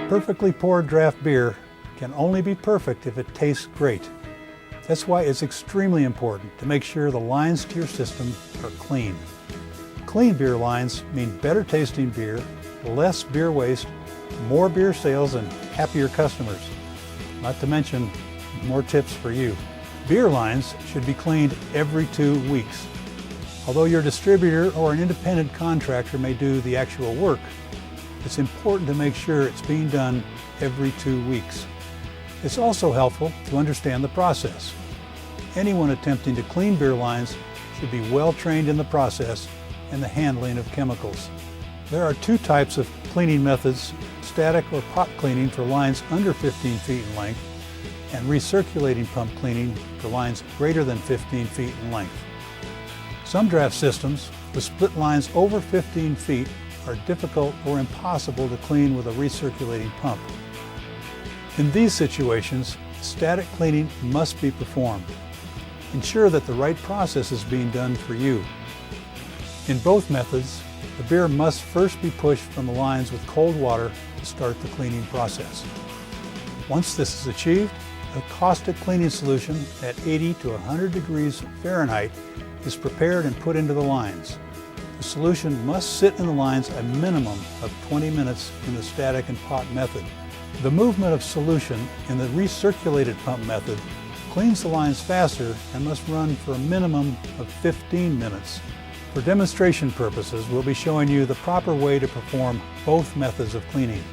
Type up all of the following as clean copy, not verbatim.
Perfectly poured draft beer can only be perfect if it tastes great. That's why it's extremely important to make sure the lines to your system are clean. Clean beer lines mean better tasting beer, less beer waste, more beer sales, and happier customers. Not to mention more tips for you. Beer lines should be cleaned every 2 weeks. Although your distributor or an independent contractor may do the actual work, it's important to make sure it's being done every 2 weeks. It's also helpful to understand the process. Anyone attempting to clean beer lines should be well trained in the process and the handling of chemicals. There are 2 types of cleaning methods: static or pot cleaning for lines under 15 feet in length, and recirculating pump cleaning for lines greater than 15 feet in length. Some draft systems with split lines over 15 feet are difficult or impossible to clean with a recirculating pump. In these situations, static cleaning must be performed. Ensure that the right process is being done for you. In both methods, the beer must first be pushed from the lines with cold water to start the cleaning process. Once this is achieved, a caustic cleaning solution at 80 to 100 degrees Fahrenheit is prepared and put into the lines. The solution must sit in the lines a minimum of 20 minutes in the static and pot method. The movement of solution in the recirculated pump method cleans the lines faster and must run for a minimum of 15 minutes. For demonstration purposes, we'll be showing you the proper way to perform both methods of cleaning.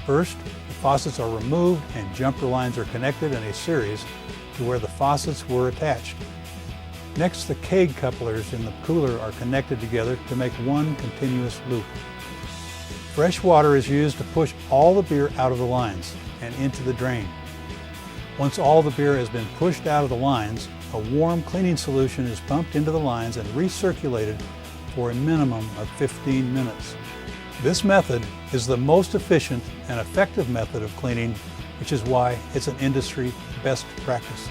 First, the faucets are removed and jumper lines are connected in a series to where the faucets were attached. Next, the keg couplers in the cooler are connected together to make one continuous loop. Fresh water is used to push all the beer out of the lines and into the drain. Once all the beer has been pushed out of the lines, a warm cleaning solution is pumped into the lines and recirculated for a minimum of 15 minutes. This method is the most efficient and effective method of cleaning, which is why it's an industry best practice.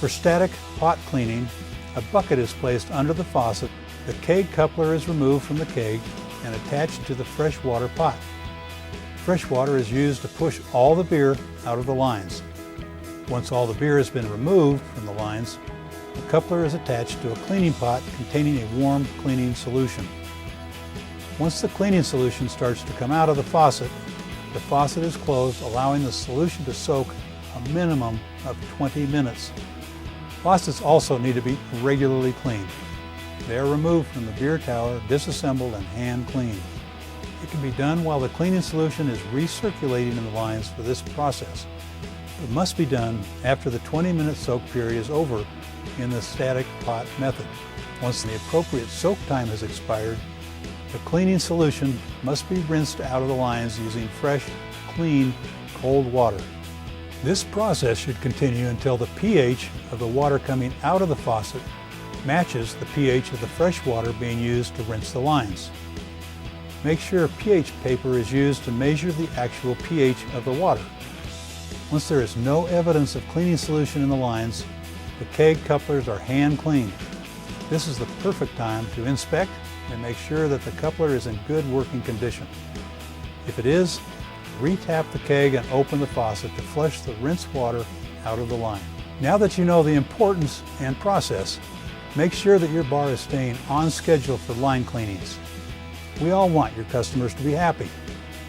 For static pot cleaning, a bucket is placed under the faucet, the keg coupler is removed from the keg and attached to the freshwater pot. Fresh water is used to push all the beer out of the lines. Once all the beer has been removed from the lines, the coupler is attached to a cleaning pot containing a warm cleaning solution. Once the cleaning solution starts to come out of the faucet is closed, allowing the solution to soak a minimum of 20 minutes. Faucets also need to be regularly cleaned. They are removed from the beer tower, disassembled, and hand cleaned. It can be done while the cleaning solution is recirculating in the lines for this process. It must be done after the 20-minute soak period is over in the static pot method. Once the appropriate soak time has expired, the cleaning solution must be rinsed out of the lines using fresh, clean, cold water. This process should continue until the pH of the water coming out of the faucet matches the pH of the fresh water being used to rinse the lines. Make sure pH paper is used to measure the actual pH of the water. Once there is no evidence of cleaning solution in the lines, the keg couplers are hand cleaned. This is the perfect time to inspect and make sure that the coupler is in good working condition. If it is, re-tap the keg and open the faucet to flush the rinsed water out of the line. Now that you know the importance and process, make sure that your bar is staying on schedule for line cleanings. We all want your customers to be happy.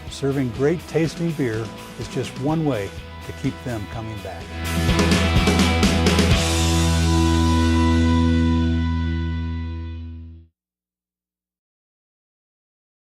Serving great tasting beer is just one way to keep them coming back.